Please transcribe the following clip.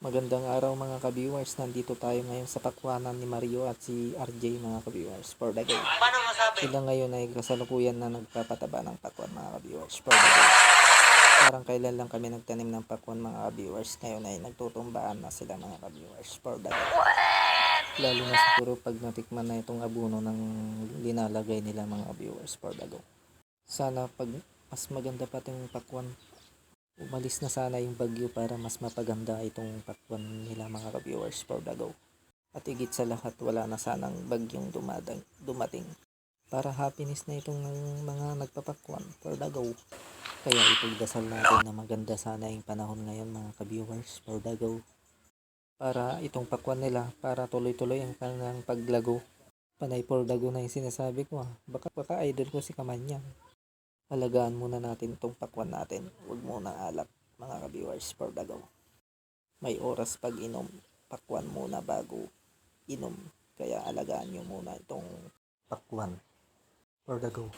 Magandang araw mga ka-viewers, nandito tayo ngayon sa pakwanan ni Mario at si RJ mga ka-viewers for the day. Paano masabi? Sila ngayon ay kasalukuyan na nagpapataba ng pakwan mga ka-viewers for the day. Parang kailan lang kami nagtanim ng pakwan mga ka-viewers, ngayon ay nagtutumbaan na sila mga ka-viewers for the day. Lalo na siguro pag natikman na itong abuno ng linalagay nila mga ka-viewers for the go. Sana pag mas maganda pa itong pakwan, umalis na sana yung bagyo para mas mapaganda itong pakwan nila mga ka-viewers for the go. At higit sa lahat, wala na sanang bagyong dumating para happiness na itong mga nagpapakwan for the go. Kaya ipagdasal natin na maganda sana yung panahon ngayon mga ka-viewers for the go, para itong pakwan nila, para tuloy-tuloy ang kanilang paglago. Panay for the go na yung sinasabi ko baka idol ko si Kamanyang. Alagaan muna natin itong pakwan natin, huwag muna alak mga ka-viewers for the go. May oras pag inom, pakwan muna bago inom, kaya alagaan nyo muna itong pakwan for the go.